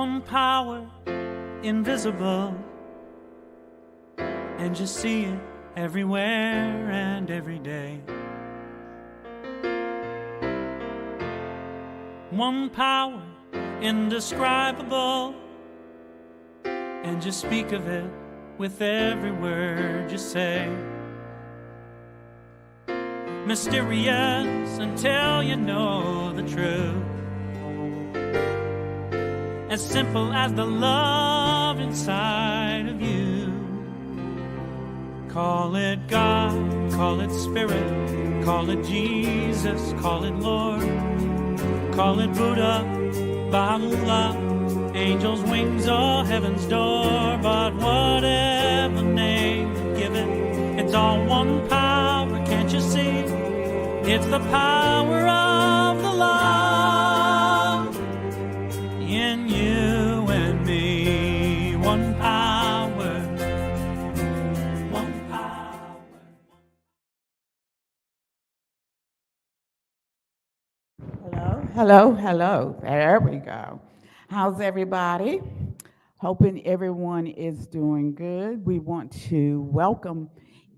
one power, invisible, and just see it everywhere and every day. One power, indescribable, and just speak of it with every word you say. Mysterious until you know the truth, as simple as the love inside of you. Call it God, call it Spirit, call it Jesus, call it Lord, call it Buddha, Baha'u'llah, angels' wings or heaven's door. But whatever name you give it, it's all one power, can't you see? It's the power of the love in you and me. One power, one power. Hello, hello. There we go. How's everybody? Hoping everyone is doing good. We want to welcome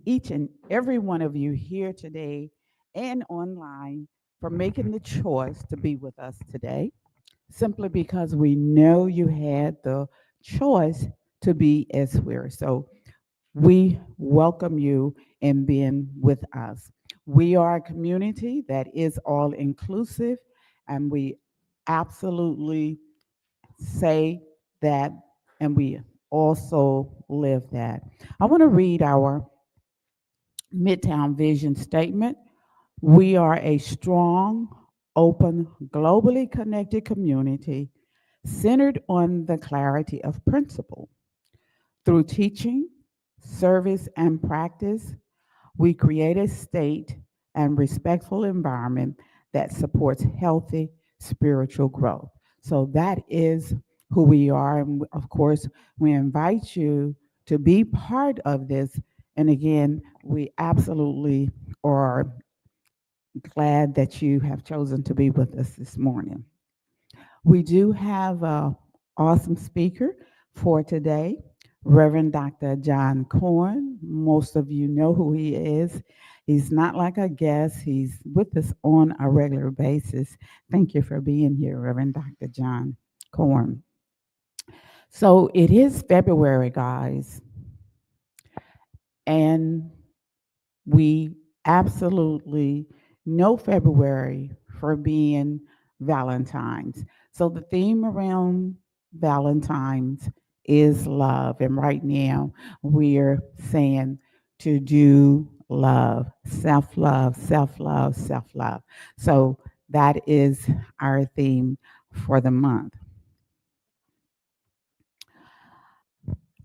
each and every one of you here today and online for making the choice to be with us today, simply because we know you had the choice to be elsewhere. So we welcome you in being with us. We are a community that is all inclusive, and we absolutely say that, and we also live that. I want to read our Midtown vision statement. We are a strong, open, globally connected community centered on the clarity of principle. Through teaching, service, and practice, we create a state and respectful environment that supports healthy spiritual growth. So that is who we are. And of course, we invite you to be part of this. And again, we absolutely are glad that you have chosen to be with us this morning. We do have an awesome speaker for today, Reverend Dr. Jan Karn. Most of you know who he is. He's not like a guest. He's with us on a regular basis. Thank you for being here, Reverend Dr. Jan Karn. So it is February, guys, and we absolutely know February for being Valentine's. So the theme around Valentine's is love. And right now we're saying to do love, self-love, self-love, self-love. So that is our theme for the month.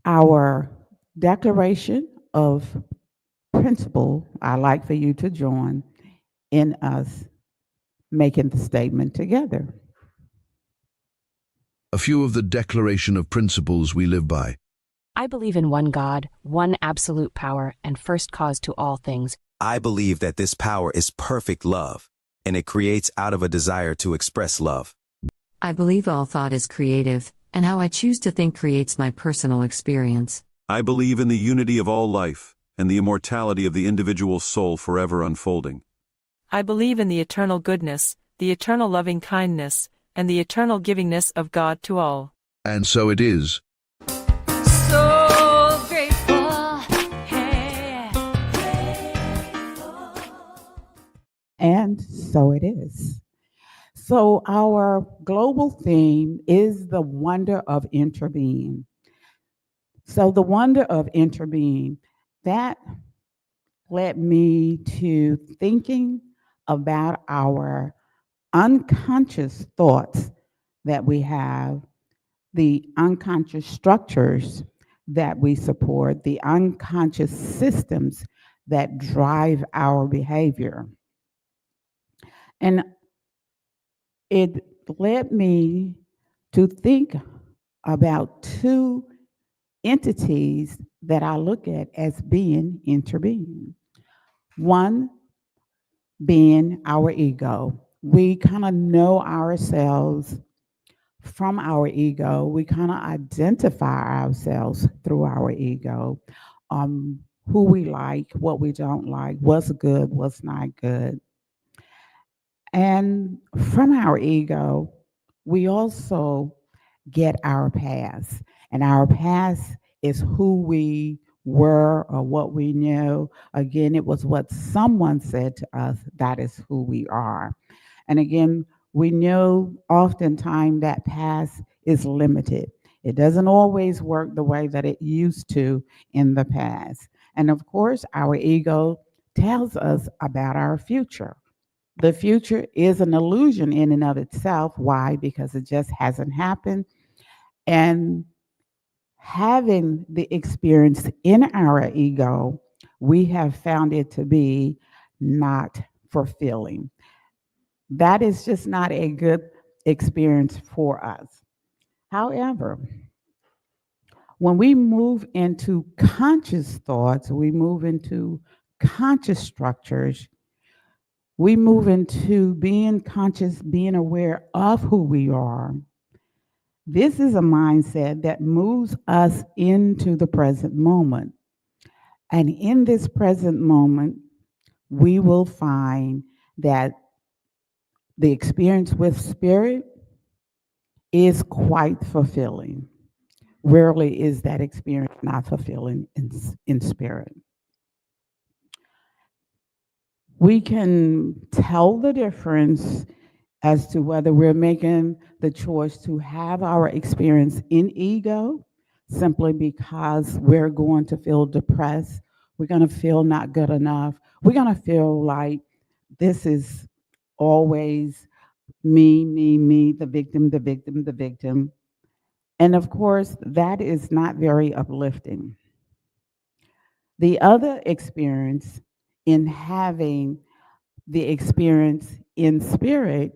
Our declaration of principle, I'd like for you to join in us making the statement together. A few of the declaration of principles we live by. I believe in one God, one absolute power, and first cause to all things. I believe that this power is perfect love, and it creates out of a desire to express love. I believe all thought is creative, and how I choose to think creates my personal experience. I believe in the unity of all life, and the immortality of the individual soul forever unfolding. I believe in the eternal goodness, the eternal loving kindness, and the eternal givingness of God to all. And so it is. So grateful, hey. And so it is. So our global theme is the wonder of interbeing. So the wonder of interbeing, that led me to thinking about our unconscious thoughts that we have, the unconscious structures that we support, the unconscious systems that drive our behavior. And it led me to think about two entities that I look at as being interbeing. One being our ego. We kind of know ourselves from our ego. We kind of identify ourselves through our ego, who we like, what we don't like, what's good, what's not good. And from our ego, we also get our past. And our past is who we were or what we knew. Again, it was what someone said to us, that is who we are. And again, we know oftentimes that past is limited. It doesn't always work the way that it used to in the past. And of course, our ego tells us about our future. The future is an illusion in and of itself. Why? Because it just hasn't happened. And having the experience in our ego, we have found it to be not fulfilling. That is just not a good experience for us. However, when we move into conscious thoughts, we move into conscious structures, we move into being conscious, being aware of who we are. This is a mindset that moves us into the present moment. And in this present moment, we will find that the experience with spirit is quite fulfilling. Rarely is that experience not fulfilling in spirit. We can tell the difference as to whether we're making the choice to have our experience in ego simply because we're going to feel depressed, we're going to feel not good enough, we're going to feel like this is always me, the victim, the victim, the victim. And of course, that is not very uplifting. The other experience in having the experience in spirit,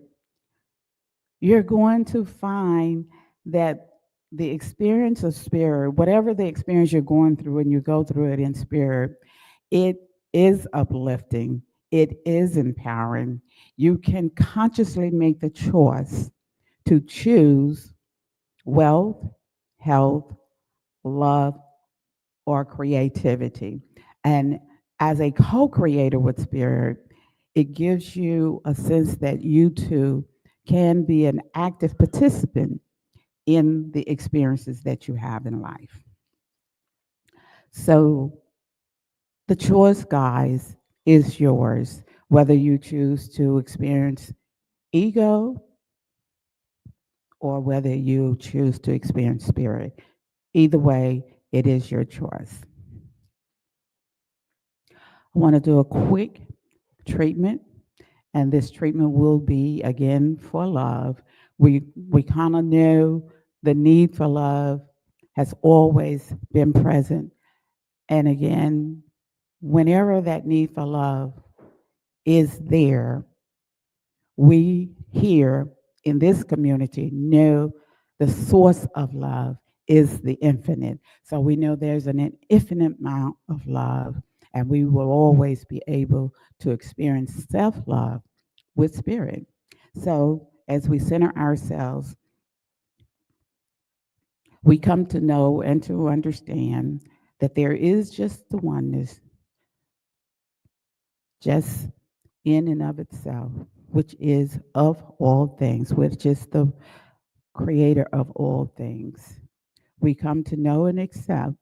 you're going to find that the experience of spirit, whatever the experience you're going through and you go through it in spirit, it is uplifting, it is empowering. You can consciously make the choice to choose wealth, health, love, or creativity. And as a co-creator with spirit, it gives you a sense that you too can be an active participant in the experiences that you have in life. So the choice, guys, is yours, whether you choose to experience ego or whether you choose to experience spirit. Either way, it is your choice. I want to do a quick treatment, and this treatment will be again for love. We kind of know the need for love has always been present, and again, whenever that need for love is there, we here in this community know the source of love is the infinite. So we know there's an infinite amount of love, and we will always be able to experience self-love with spirit. So as we center ourselves, we come to know and to understand that there is just the oneness, just in and of itself, which is of all things, which is the creator of all things. We come to know and accept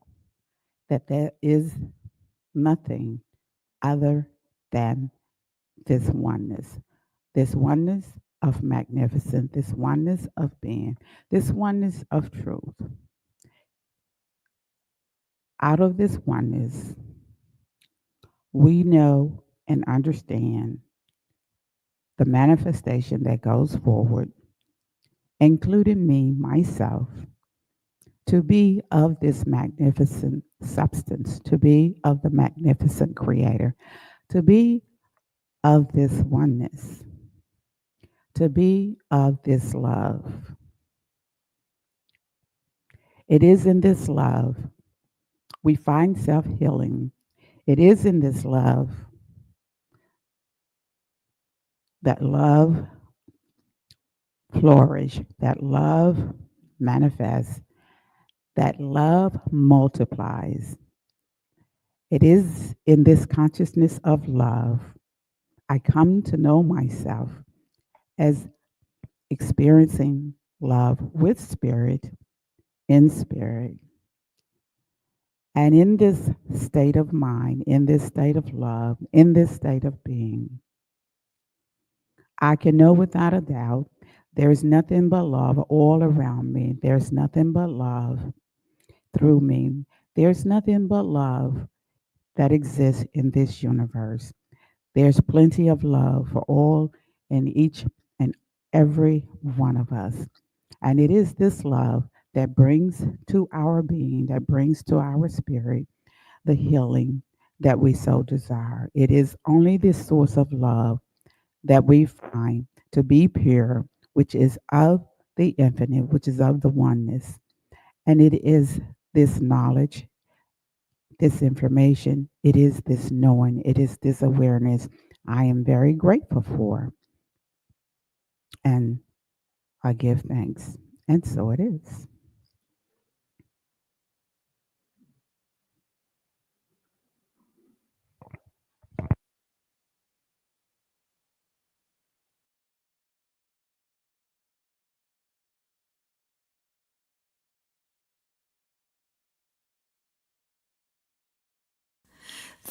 that there is nothing other than this oneness of magnificence, this oneness of being, this oneness of truth. Out of this oneness, we know and understand the manifestation that goes forward, including me, myself, to be of this magnificent substance, to be of the magnificent creator, to be of this oneness, to be of this love. It is in this love we find self-healing. It is in this love that love flourish, that love manifests, that love multiplies. It is in this consciousness of love I come to know myself as experiencing love with spirit, in spirit. And in this state of mind, in this state of love, in this state of being, I can know without a doubt there's nothing but love all around me. There's nothing but love through me. There's nothing but love that exists in this universe. There's plenty of love for all and each and every one of us. And it is this love that brings to our being, that brings to our spirit the healing that we so desire. It is only this source of love that we find to be pure, which is of the infinite, which is of the oneness. And it is this knowledge, this information, it is this knowing, it is this awareness I am very grateful for. And I give thanks. And so it is.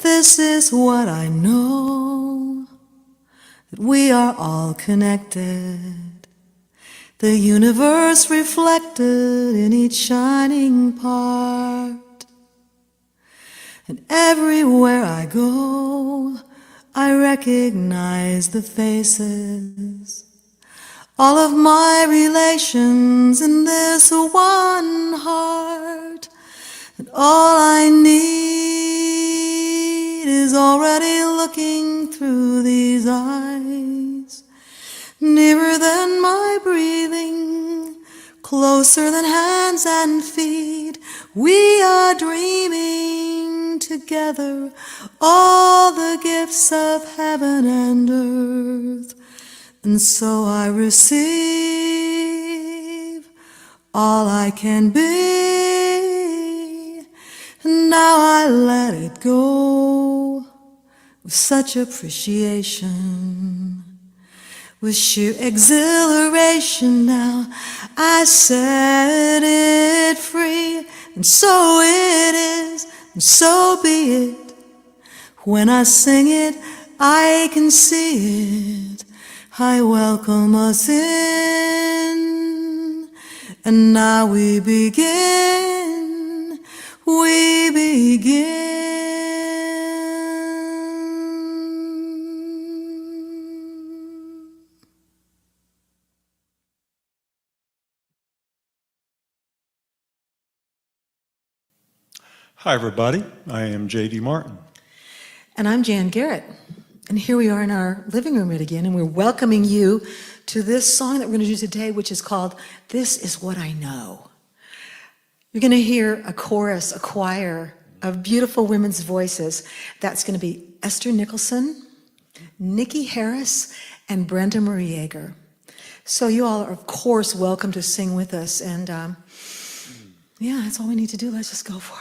This is what I know, that we are all connected, the universe reflected in each shining part. And everywhere I go, I recognize the faces, all of my relations in this one heart. And all I need is already looking through these eyes, nearer than my breathing, closer than hands and feet. We are dreaming together all the gifts of heaven and earth. And so I receive all I can be, and now I let it go with such appreciation, with sheer exhilaration. Now I set it free, and so it is, and so be it. When I sing it, I can see it. I welcome us in, and now we begin, we begin. Hi, everybody. I am JD Martin. And I'm Jan Garrett. And here we are in our living room yet again, and we're welcoming you to this song that we're going to do today, which is called This Is What I Know. You're going to hear a chorus, a choir of beautiful women's voices. That's going to be Esther Nicholson, Nikki Harris, and Brenda Marie Yeager. So you all are, of course, welcome to sing with us. And yeah, that's all we need to do. Let's just go for it.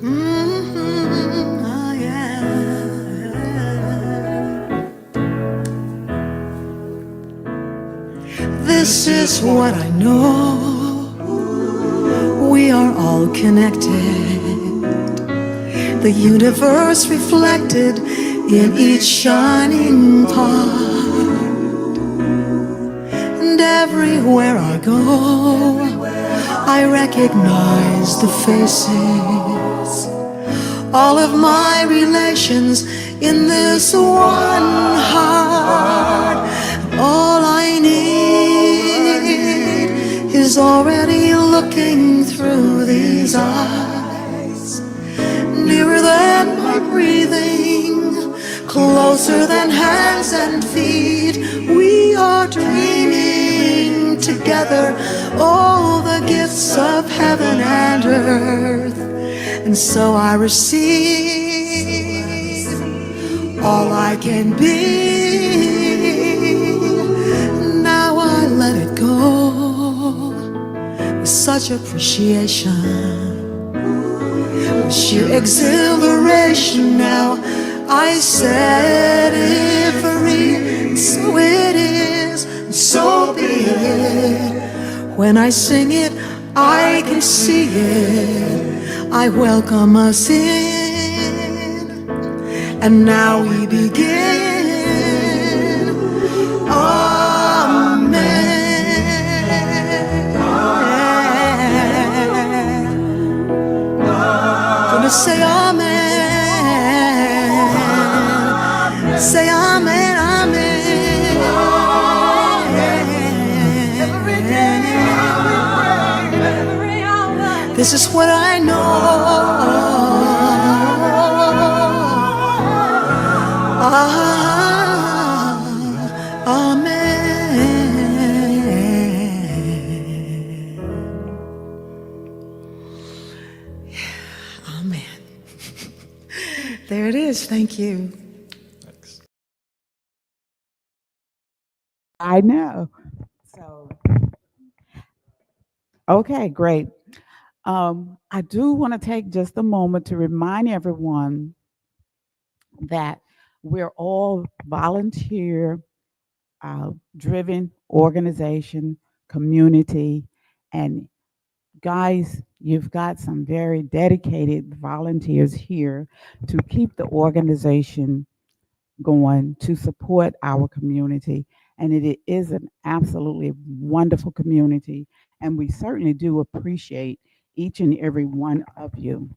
Oh, yeah. This is what I know. We are all connected. The universe reflected in each shining part. And everywhere I go, I recognize the faces, all of my relations in this one heart. All I need is already looking through these eyes, nearer than my breathing, closer than hands and feet. We are dreaming together all the gifts of heaven and earth. and so I receive all I can be. Now I let it go with such appreciation, with sheer exhilaration. Now I set it free, and so it is, and so be it. When I sing it, I can see it. I welcome us in, and now we begin. Amen. Gonna say amen. Say amen, amen. Every day, every hour. This is what I know. Amen. Amen. There it is. Thank you. I know. So, okay, great. I do want to take just a moment to remind everyone that we're all volunteer driven organization, community, and guys, you've got some very dedicated volunteers here to keep the organization going, to support our community. And it is an absolutely wonderful community. And we certainly do appreciate each and every one of you.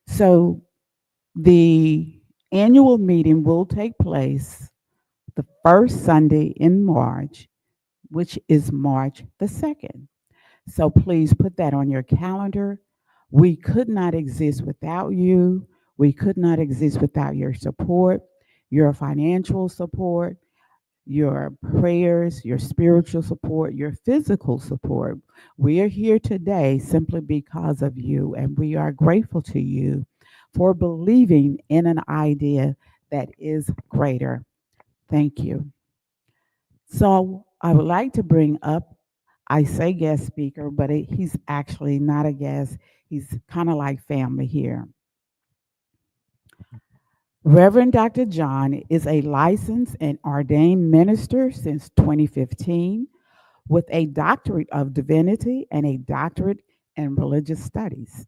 So the annual meeting will take place the first Sunday in March, which is March the 2nd. So please put that on your calendar. We could not exist without you. We could not exist without your support, your financial support, your prayers, your spiritual support, your physical support. We are here today simply because of you, and we are grateful to you for believing in an idea that is greater. Thank you. So I would like to bring up, I say guest speaker, but he's actually not a guest. He's kind of like family here. Reverend Dr. John is a licensed and ordained minister since 2015 with a doctorate of divinity and a doctorate in religious studies.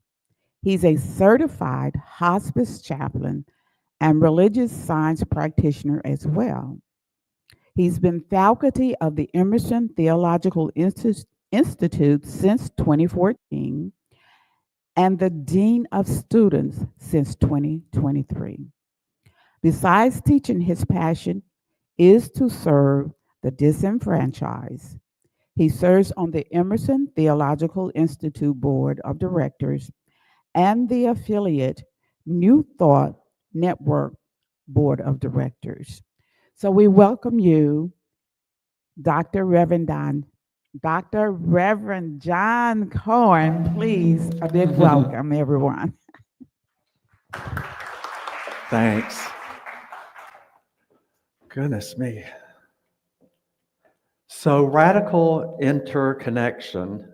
He's a certified hospice chaplain and religious science practitioner as well. He's been faculty of the Emerson Theological Institute since 2014 and the Dean of Students since 2023. Besides teaching, his passion is to serve the disenfranchised. He serves on the Emerson Theological Institute Board of Directors and the affiliate New Thought Network Board of Directors. So we welcome you, Dr. Reverend John Karn. Please, a big welcome, everyone. Thanks. Goodness me. So radical interconnection,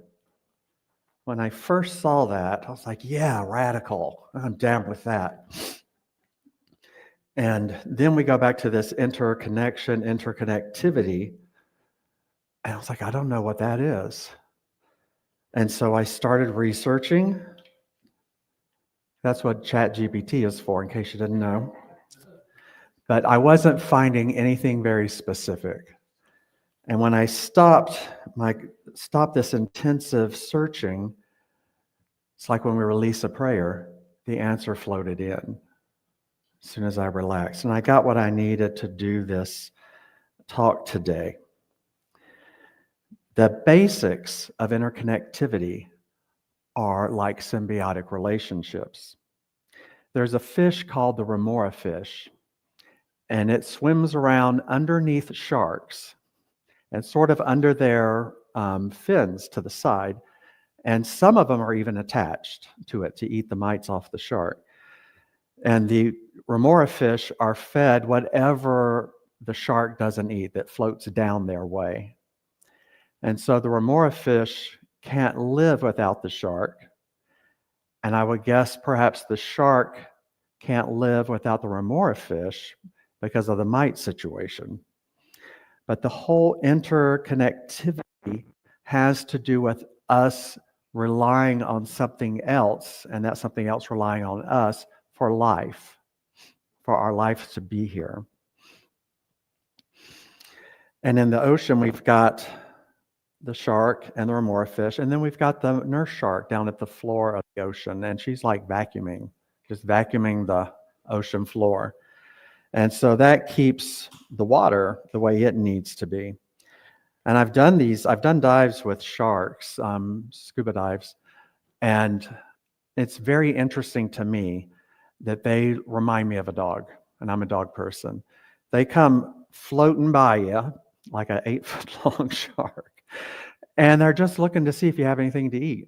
when I first saw that, I was like, yeah, radical. I'm down with that. And then we go back to this interconnection, interconnectivity. And I was like, I don't know what that is. And so I started researching. That's what ChatGPT is for, in case you didn't know. But I wasn't finding anything very specific. And when I stopped this intensive searching, it's like when we release a prayer, the answer floated in as soon as I relaxed. And I got what I needed to do this talk today. The basics of interconnectivity are like symbiotic relationships. There's a fish called the remora fish, and it swims around underneath sharks and sort of under their fins to the side. And some of them are even attached to it to eat the mites off the shark. And the remora fish are fed whatever the shark doesn't eat that floats down their way. And so the remora fish can't live without the shark. And I would guess perhaps the shark can't live without the remora fish because of the mite situation. But the whole interconnectivity has to do with us relying on something else, and that something else relying on us for life, for our life to be here. And in the ocean, we've got the shark and the remora fish, and then we've got the nurse shark down at the floor of the ocean, and she's like vacuuming, just vacuuming the ocean floor. And so that keeps the water the way it needs to be. And I've done dives with sharks, scuba dives, and it's very interesting to me that they remind me of a dog, and I'm a dog person. They come floating by you like an 8-foot-long shark, and they're just looking to see if you have anything to eat.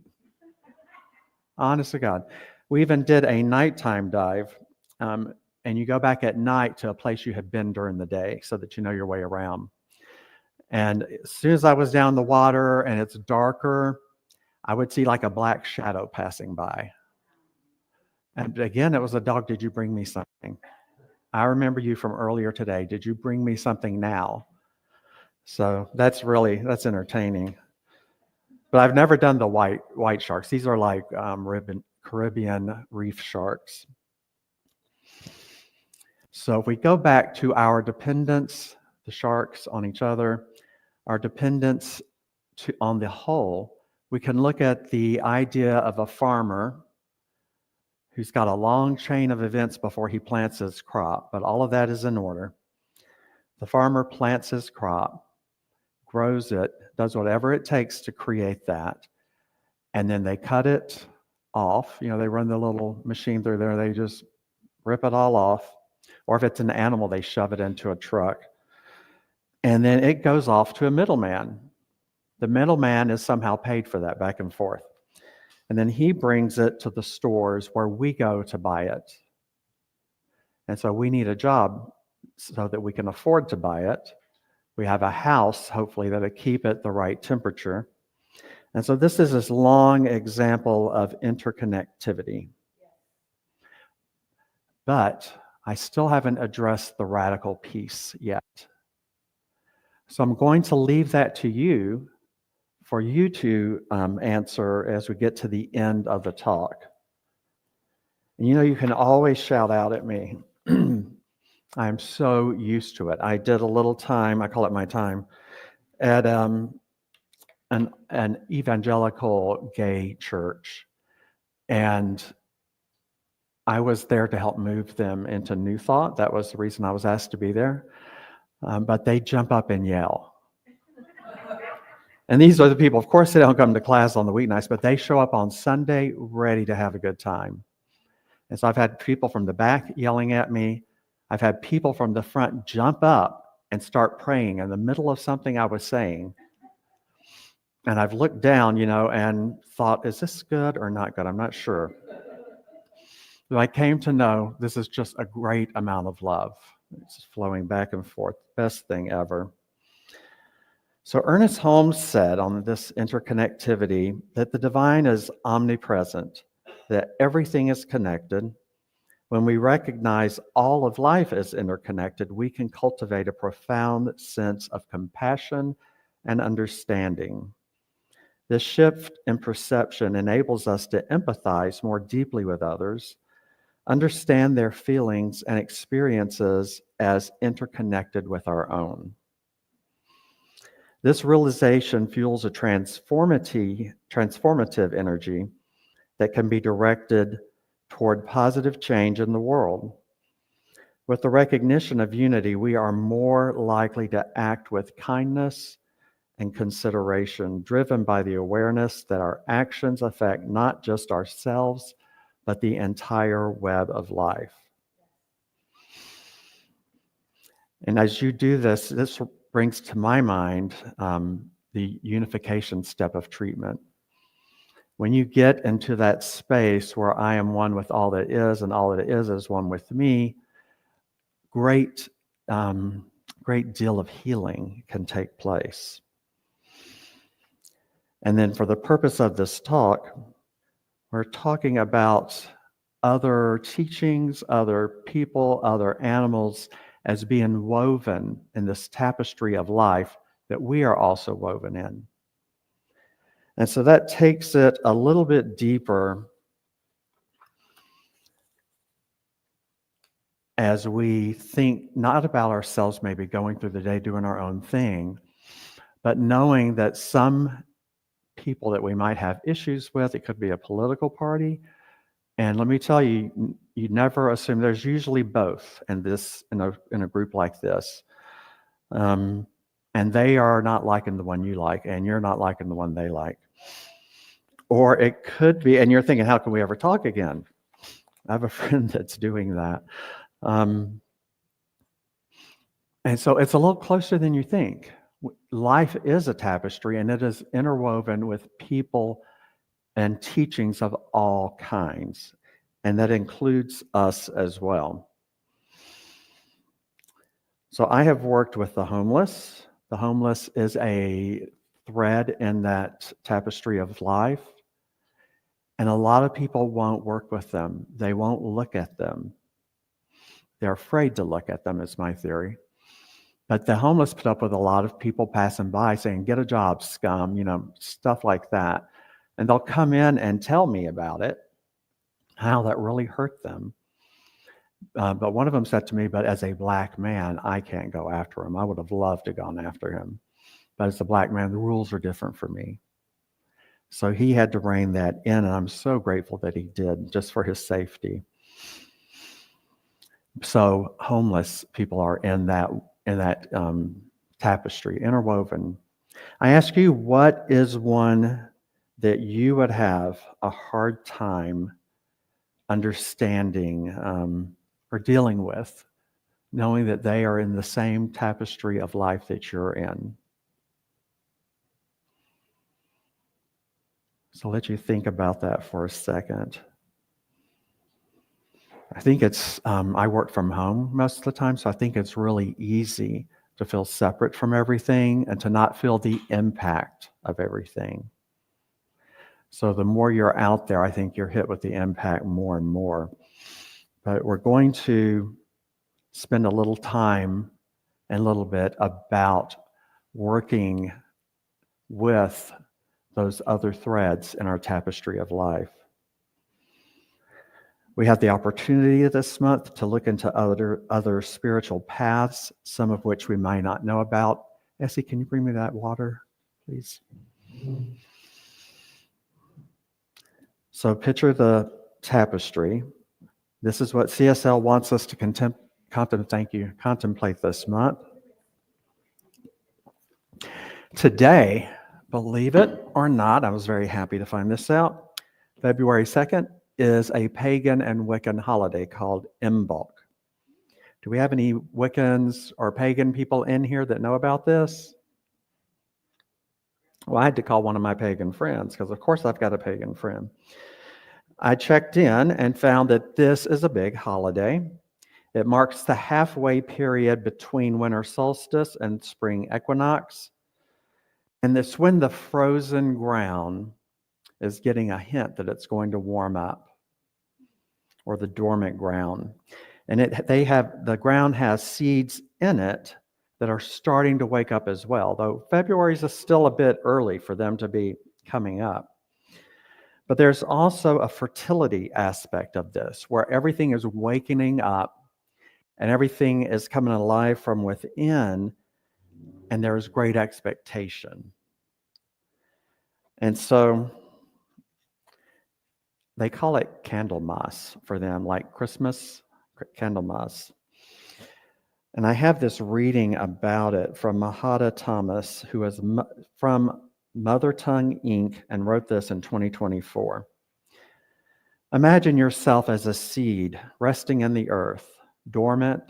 Honest to God. We even did a nighttime dive, and you go back at night to a place you had been during the day so that you know your way around. And as soon as I was down in the water and it's darker, I would see like a black shadow passing by. And again, it was a dog. Did you bring me something? I remember you from earlier today. Did you bring me something now? So that's entertaining. But I've never done the white sharks. These are like Caribbean reef sharks. So if we go back to our dependence, the sharks on each other, our dependence on the whole, we can look at the idea of a farmer who's got a long chain of events before he plants his crop, but all of that is in order. The farmer plants his crop, grows it, does whatever it takes to create that, and then they cut it off. You know, they run the little machine through there, they just rip it all off. Or if it's an animal, they shove it into a truck. And then it goes off to a middleman. The middleman is somehow paid for that back and forth. And then he brings it to the stores where we go to buy it. And so we need a job so that we can afford to buy it. We have a house, hopefully, that'll keep it the right temperature. And so this is this long example of interconnectivity. But I still haven't addressed the radical piece yet. So I'm going to leave that to you for you to answer as we get to the end of the talk. And you know, you can always shout out at me. I'm so used to it. I did a little time, I call it my time, at an evangelical gay church. And I was there to help move them into New Thought. That was the reason I was asked to be there. But they jump up and yell. And these are the people, of course, they don't come to class on the weeknights, but they show up on Sunday ready to have a good time. And so I've had people from the back yelling at me. I've had people from the front jump up and start praying in the middle of something I was saying. And I've looked down, you know, and thought, is this good or not good? I'm not sure. But I came to know this is just a great amount of love. It's flowing back and forth. Best thing ever. So Ernest Holmes said on this interconnectivity that the divine is omnipresent, that everything is connected. When we recognize all of life as interconnected, we can cultivate a profound sense of compassion and understanding. This shift in perception enables us to empathize more deeply with others, understand their feelings and experiences as interconnected with our own. This realization fuels a transformative energy that can be directed toward positive change in the world. With the recognition of unity, we are more likely to act with kindness and consideration, driven by the awareness that our actions affect not just ourselves, but the entire web of life. And as you do this, this brings to my mind the unification step of treatment. When you get into that space where I am one with all that is and all that is one with me, great deal of healing can take place. And then for the purpose of this talk, we're talking about other teachings, other people, other animals as being woven in this tapestry of life that we are also woven in. And so that takes it a little bit deeper as we think not about ourselves maybe going through the day doing our own thing, but knowing that some people that we might have issues with, it could be a political party. And let me tell you, you never assume. There's usually both in a group like this. And they are not liking the one you like, and you're not liking the one they like. Or it could be, and you're thinking, how can we ever talk again? I have a friend that's doing that. And so it's a little closer than you think. Life is a tapestry, and it is interwoven with people and teachings of all kinds, and that includes us as well. So I have worked with the homeless. The homeless is a thread in that tapestry of life, and a lot of people won't work with them. They won't look at them. They're afraid to look at them, is my theory. But the homeless put up with a lot of people passing by saying, "Get a job, scum," stuff like that. And they'll come in and tell me about it, how that really hurt them. But one of them said to me, "But as a black man, I can't go after him. I would have loved to have gone after him. But as a black man, the rules are different for me." So he had to rein that in, and I'm so grateful that he did, just for his safety. So homeless people are in that tapestry, interwoven. I ask you, what is one that you would have a hard time understanding or dealing with, knowing that they are in the same tapestry of life that you're in? So let you think about that for a second. I think it's, I work from home most of the time, so I think it's really easy to feel separate from everything and to not feel the impact of everything. So the more you're out there, I think you're hit with the impact more and more. But we're going to spend a little time and a little bit about working with those other threads in our tapestry of life. We have the opportunity this month to look into other spiritual paths, some of which we might not know about. Essie, can you bring me that water, please? So picture the tapestry. This is what CSL wants us to contemplate this month. Today, believe it or not, I was very happy to find this out, February 2nd is a pagan and Wiccan holiday called Imbolc. Do we have any Wiccans or pagan people in here that know about this? Well, I had to call one of my pagan friends because, of course, I've got a pagan friend. I checked in and found that this is a big holiday. It marks the halfway period between winter solstice and spring equinox. And it's when the frozen ground is getting a hint that it's going to warm up, or the dormant ground. And the ground has seeds in it that are starting to wake up as well, though February is still a bit early for them to be coming up. But there's also a fertility aspect of this, where everything is wakening up and everything is coming alive from within, and there's great expectation. And so they call it Candlemas for them, like Christmas, Candlemas. And I have this reading about it from Mahada Thomas, who is from Mother Tongue Inc. and wrote this in 2024. Imagine yourself as a seed resting in the earth, dormant,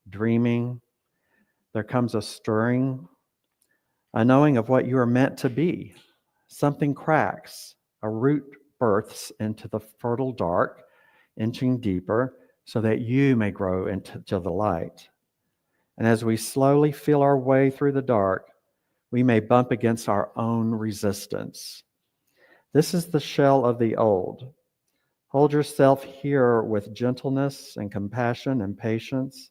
dreaming. There comes a stirring, a knowing of what you are meant to be. Something cracks, a root births into the fertile dark, inching deeper, so that you may grow into the light. And as we slowly feel our way through the dark, we may bump against our own resistance. This is the shell of the old. Hold yourself here with gentleness and compassion and patience.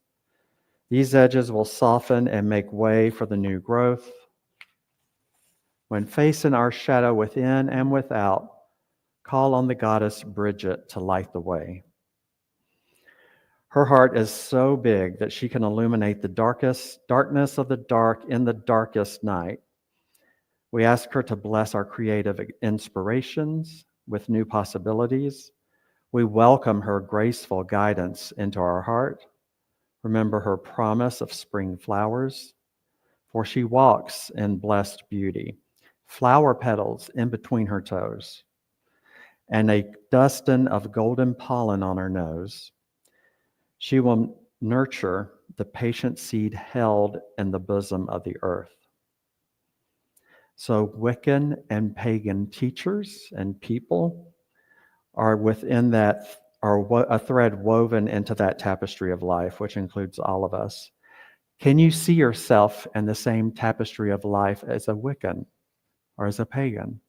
These edges will soften and make way for the new growth. When facing our shadow within and without, call on the goddess Bridget to light the way. Her heart is so big that she can illuminate the darkness of the dark in the darkest night. We ask her to bless our creative inspirations with new possibilities. We welcome her graceful guidance into our heart. Remember her promise of spring flowers, for she walks in blessed beauty, flower petals in between her toes, and a dusting of golden pollen on her nose. She will nurture the patient seed held in the bosom of the earth. So Wiccan and pagan teachers and people are within that, are a thread woven into that tapestry of life, which includes all of us. Can you see yourself in the same tapestry of life as a Wiccan or as a pagan?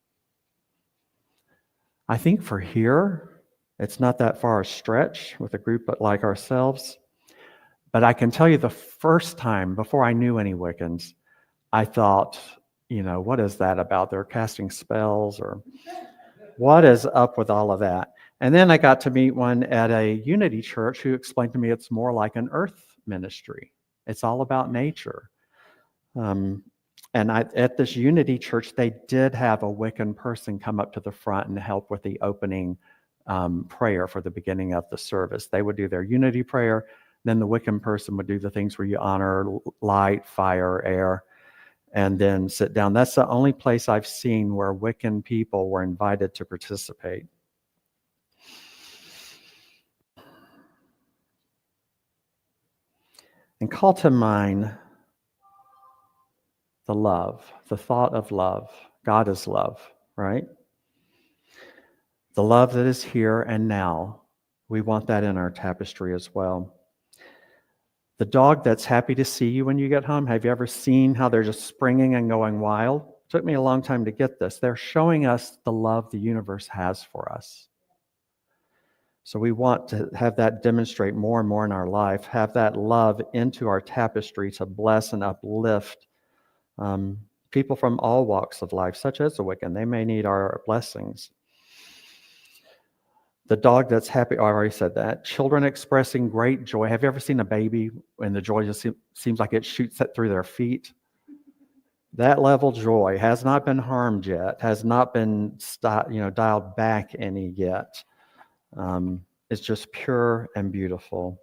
I think for here, it's not that far a stretch with a group like ourselves. But I can tell you the first time, before I knew any Wiccans, I thought, what is that about? They're casting spells, or what is up with all of that? And then I got to meet one at a Unity church who explained to me it's more like an earth ministry. It's all about nature. And at this Unity church, they did have a Wiccan person come up to the front and help with the opening prayer for the beginning of the service. They would do their Unity prayer. Then the Wiccan person would do the things where you honor light, fire, air, and then sit down. That's the only place I've seen where Wiccan people were invited to participate. And call to mind the love, the thought of love. God is love, right? The love that is here and now. We want that in our tapestry as well. The dog that's happy to see you when you get home, have you ever seen how they're just springing and going wild? It took me a long time to get this. They're showing us the love the universe has for us. So we want to have that demonstrate more and more in our life, have that love into our tapestry to bless and uplift people from all walks of life, such as the Wiccan. They may need our blessings. The dog that's happy, I already said that. Children expressing great joy. Have you ever seen a baby and the joy just seems like it shoots through their feet? That level joy has not been harmed yet, has not been dialed back any yet. It's just pure and beautiful.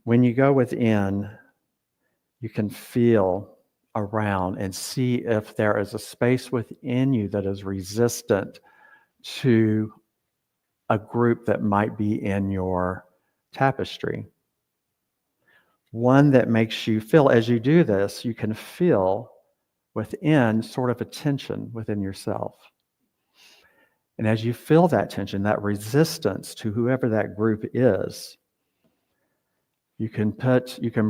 When you go within, you can feel around and see if there is a space within you that is resistant to a group that might be in your tapestry. One that makes you feel, as you do this, you can feel within sort of a tension within yourself. And as you feel that tension, that resistance to whoever that group is, you can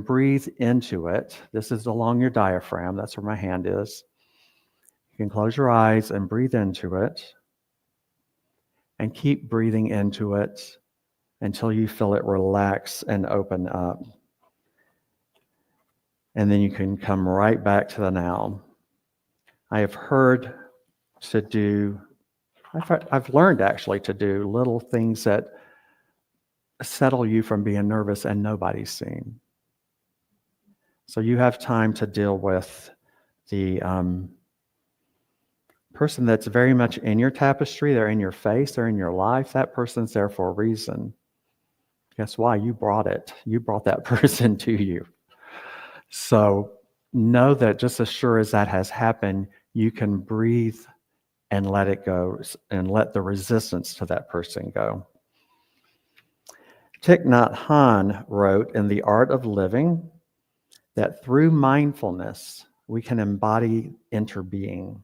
breathe into it. This is along your diaphragm. That's where my hand is. You can close your eyes and breathe into it. And keep breathing into it until you feel it relax and open up. And then you can come right back to the now. I have heard to do, I've learned actually to do little things that settle you from being nervous and nobody's seen. So you have time to deal with the person that's very much in your tapestry. They're in your face, they're in your life. That person's there for a reason. Guess why? You brought it. You brought that person to you. So know that just as sure as that has happened, you can breathe and let it go and let the resistance to that person go. Thich Nhat Hanh wrote in The Art of Living that through mindfulness, we can embody interbeing.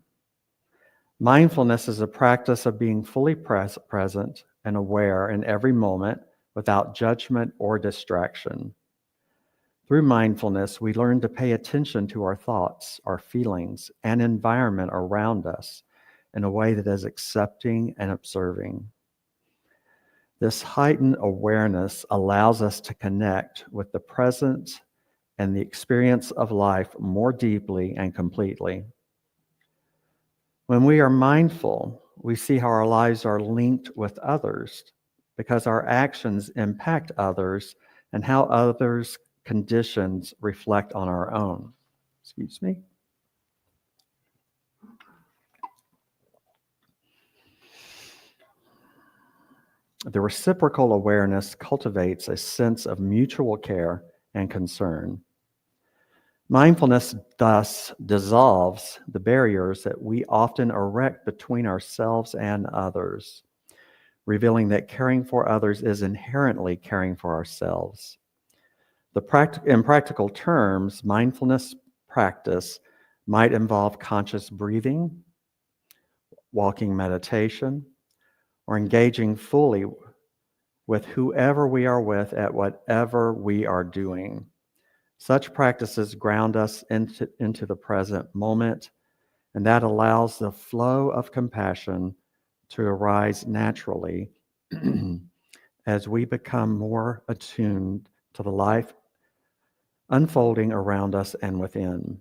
Mindfulness is a practice of being fully present and aware in every moment without judgment or distraction. Through mindfulness, we learn to pay attention to our thoughts, our feelings, and environment around us in a way that is accepting and observing. This heightened awareness allows us to connect with the present and the experience of life more deeply and completely. When we are mindful, we see how our lives are linked with others because our actions impact others and how others' conditions reflect on our own. Excuse me. The reciprocal awareness cultivates a sense of mutual care and concern. Mindfulness thus dissolves the barriers that we often erect between ourselves and others, revealing that caring for others is inherently caring for ourselves. In practical terms, mindfulness practice might involve conscious breathing, walking meditation, or engaging fully with whoever we are with at whatever we are doing. Such practices ground us into the present moment, and that allows the flow of compassion to arise naturally as we become more attuned to the life unfolding around us and within.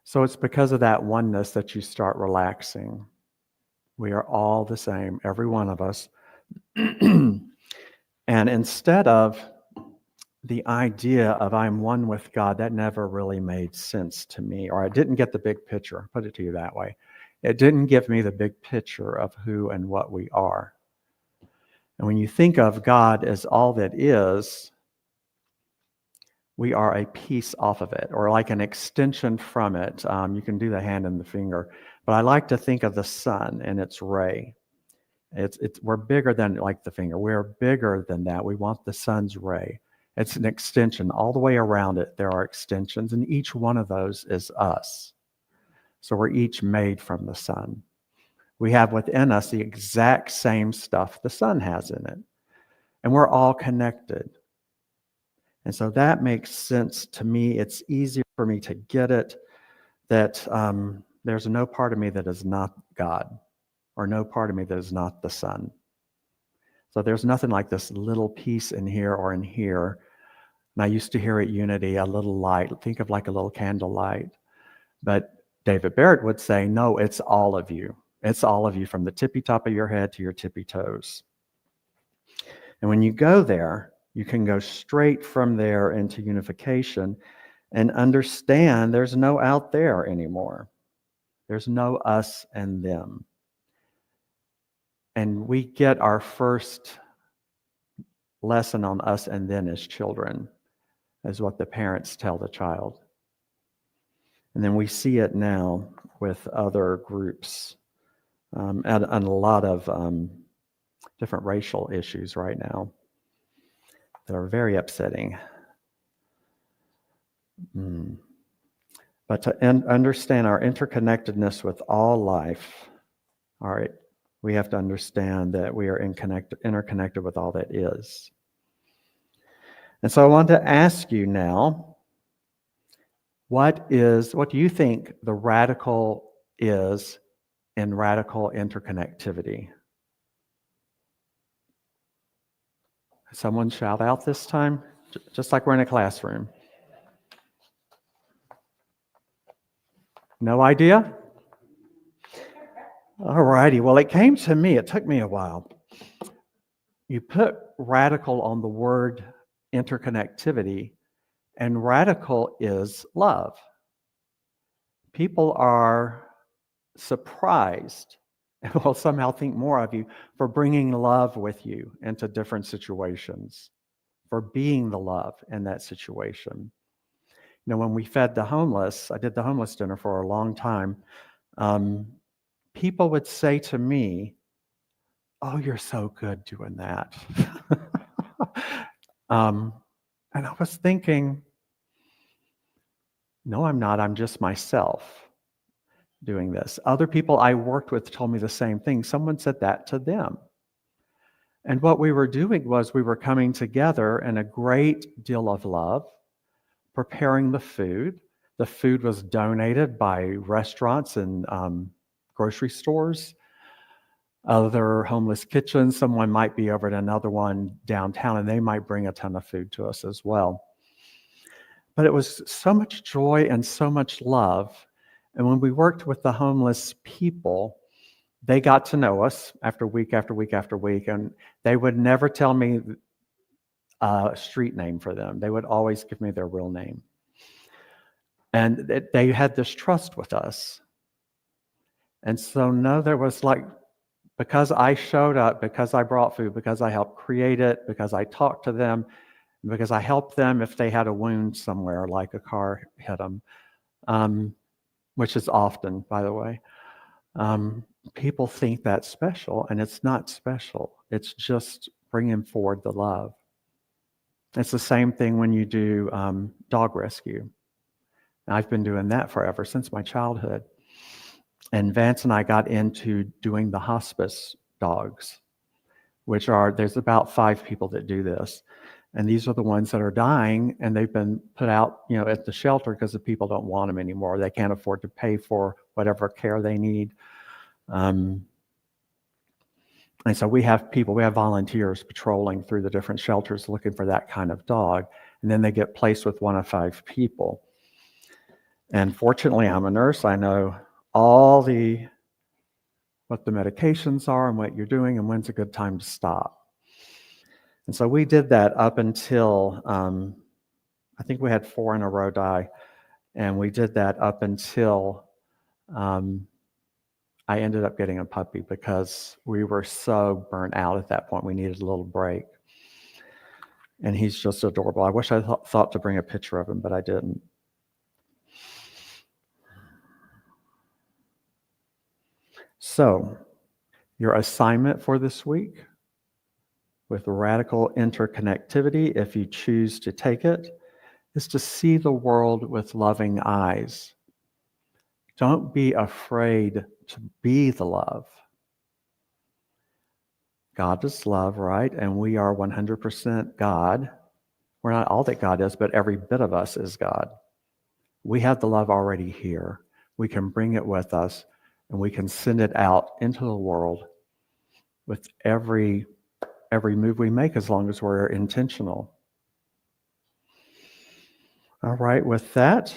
So it's because of that oneness that you start relaxing. We are all the same, every one of us. And instead of the idea of I'm one with God, that never really made sense to me, or I didn't get the big picture, put it to you that way. It didn't give me the big picture of who and what we are. And when you think of God as all that is, we are a piece off of it, or like an extension from it. You can do the hand and the finger, but I like to think of the sun and its ray. We're bigger than like the finger. We're bigger than that. We want the sun's ray. It's an extension. All the way around it, there are extensions, and each one of those is us. So we're each made from the sun. We have within us the exact same stuff the sun has in it, and we're all connected. And so that makes sense to me. It's easier for me to get it that there's no part of me that is not God, or no part of me that is not the sun. So there's nothing like this little piece in here or in here. And I used to hear at Unity, a little light. Think of like a little candle light. But David Barrett would say, no, it's all of you. It's all of you from the tippy top of your head to your tippy toes. And when you go there, you can go straight from there into unification and understand there's no out there anymore. There's no us and them. And we get our first lesson on us and them as children, is what the parents tell the child. And then we see it now with other groups and a lot of different racial issues right now that are very upsetting. But to understand our interconnectedness with all life, all right, we have to understand that we are interconnected with all that is. And so I want to ask you now, what do you think the radical is in radical interconnectivity? Someone shout out this time, just like we're in a classroom. No idea? All righty. Well, it came to me. It took me a while. You put radical on the word interconnectivity, and radical is love. People are surprised, and will somehow think more of you for bringing love with you into different situations, for being the love in that situation. You know, when we fed the homeless, I did the homeless dinner for a long time, people would say to me, "Oh, you're so good doing that." And I was thinking, no, I'm not. I'm just myself. doing this. Other people I worked with told me the same thing. Someone said that to them. And what we were doing was we were coming together in a great deal of love, preparing the food. The food was donated by restaurants and grocery stores, other homeless kitchens. Someone might be over at another one downtown, and they might bring a ton of food to us as well. But it was so much joy and so much love. And when we worked with the homeless people, they got to know us after week after week after week, and they would never tell me a street name for them. They would always give me their real name. And they had this trust with us. And so, no, there was like, because I showed up, because I brought food, because I helped create it, because I talked to them, because I helped them if they had a wound somewhere, like a car hit them, which is often, by the way. People think that's special, and it's not special. It's just bringing forward the love. It's the same thing when you do dog rescue. I've been doing that forever, since my childhood. And Vance and I got into doing the hospice dogs, which are, there's about 5 people that do this. And these are the ones that are dying, and they've been put out, at the shelter because the people don't want them anymore. They can't afford to pay for whatever care they need. And so we have volunteers patrolling through the different shelters looking for that kind of dog. And then they get placed with one of 5 people. And fortunately, I'm a nurse. I know all what the medications are and what you're doing and when's a good time to stop. And so we did that up until, I think we had 4 in a row die. And we did that up until I ended up getting a puppy because we were so burnt out at that point. We needed a little break. And he's just adorable. I wish I thought to bring a picture of him, but I didn't. So, your assignment for this week with radical interconnectivity, if you choose to take it, is to see the world with loving eyes. Don't be afraid to be the love. God is love, right? And we are 100% God. We're not all that God is, but every bit of us is God. We have the love already here. We can bring it with us, and we can send it out into the world with every move we make, as long as we're intentional. All right, with that,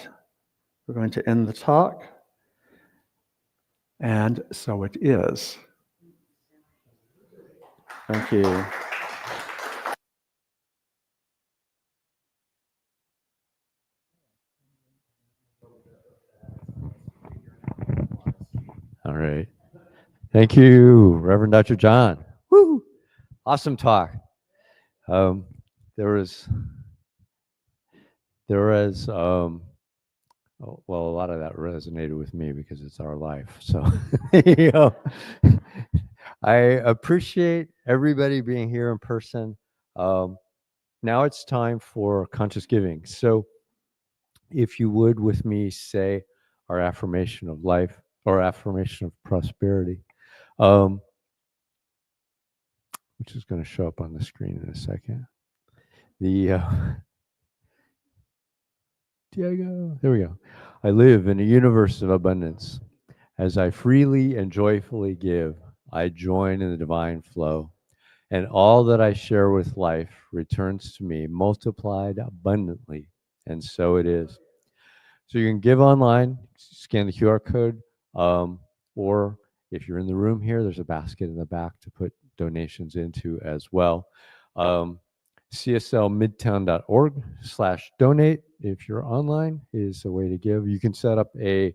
we're going to end the talk. And so it is. Thank you. All right. Thank you, Reverend Dr. John. Woo! Awesome talk. There was a lot of that resonated with me because it's our life. So, I appreciate everybody being here in person. Now it's time for conscious giving. So, if you would with me say our affirmation of life or affirmation of prosperity, which is going to show up on the screen in a second. Diego, there we go. I live in a universe of abundance. As I freely and joyfully give, I join in the divine flow, and all that I share with life returns to me multiplied abundantly, and so it is. So you can give online, scan the QR code, or if you're in the room here, there's a basket in the back to put donations into as well. CSLMidtown.org/donate. If you're online, is a way to give. You can set up a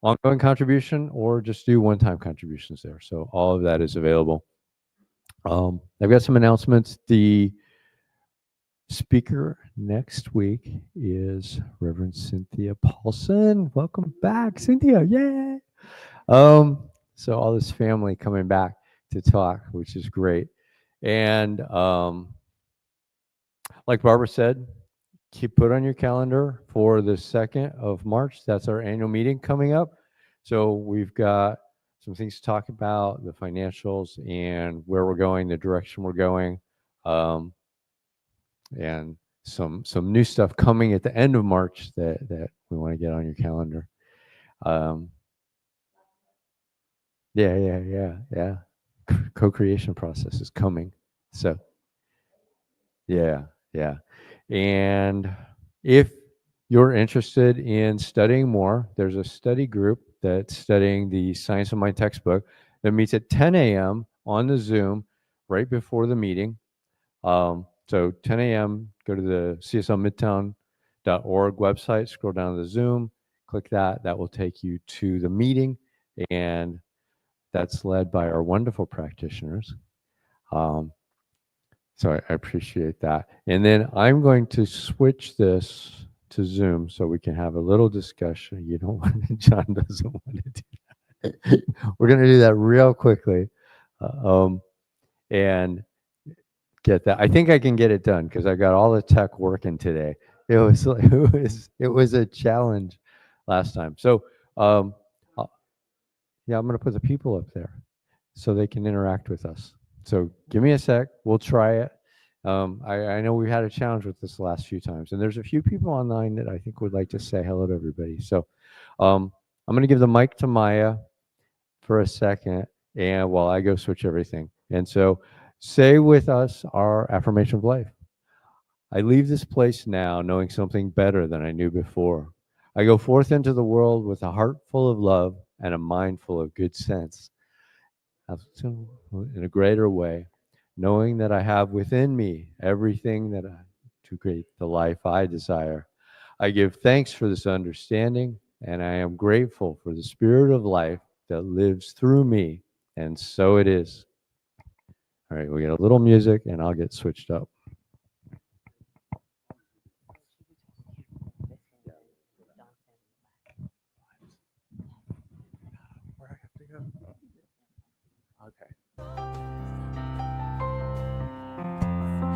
ongoing contribution or just do one-time contributions there. So all of that is available. I've got some announcements. The speaker next week is Reverend Cynthia Paulson. Welcome back, Cynthia. Yay! So all this family coming back to talk, which is great. And like Barbara said, put on your calendar for the 2nd of March. That's our annual meeting coming up. So we've got some things to talk about, the financials and where we're going, the direction we're going, and some new stuff coming at the end of March that we want to get on your calendar. Yeah. Co-creation process is coming. So yeah. And if you're interested in studying more, there's a study group that's studying the Science of Mind textbook that meets at 10 a.m. on the Zoom right before the meeting. So 10 a.m., go to the CSLMidtown.org website, scroll down to the Zoom, click that. That will take you to the meeting, and that's led by our wonderful practitioners. So I appreciate that. And then I'm going to switch this to Zoom so we can have a little discussion. You don't want to, John doesn't want to do that. We're going to do that real quickly and get that. I think I can get it done because I got all the tech working today. It was a challenge last time. So yeah, I'm going to put the people up there so they can interact with us. So give me a sec. We'll try it. I know we've had a challenge with this the last few times, and there's a few people online that I think would like to say hello to everybody. So I'm going to give the mic to Maya for a second, and while I go switch everything. And so say with us our affirmation of life. I leave this place now knowing something better than I knew before. I go forth into the world with a heart full of love and a mind full of good sense. In a greater way, knowing that I have within me everything to create the life I desire. I give thanks for this understanding, and I am grateful for the spirit of life that lives through me, and so it is. All right, we get a little music, and I'll get switched up. Where I have to go? Okay.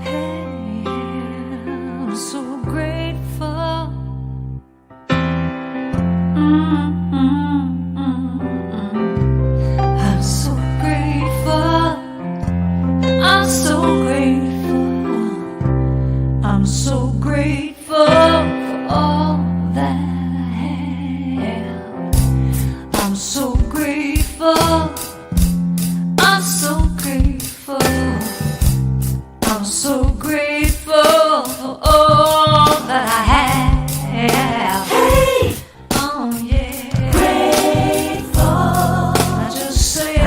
Hey, I'm so grateful. I'm so grateful. I'm so grateful. I'm so grateful for all that I have. I'm so grateful. I'm so grateful. I'm so grateful for all that I have. Hey! Oh yeah. Grateful. I just say I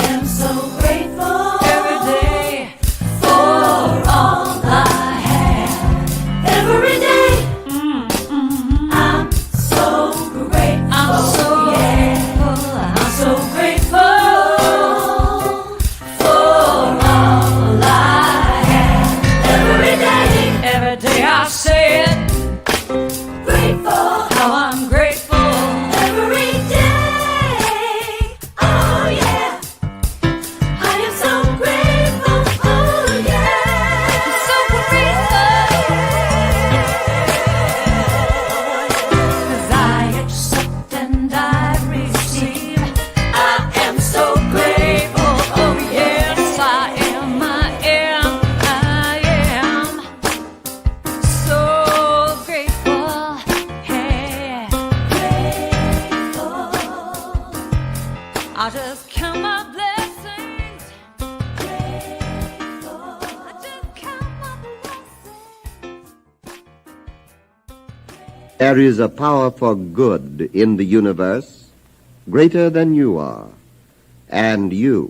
am so grateful every day for all I have. Every day. I'm so grateful. I'm so grateful. I'm so grateful. Every day I say it, grateful, how I'm grateful. Every day, oh yeah, I am so grateful, oh yeah, so grateful. 'Cause I accept and I receive, I am so grateful, oh yes, I am, I am. So grateful, hey, grateful. I'll just count my blessings. Grateful. I just count my blessings. There is a power for good in the universe greater than you are, and you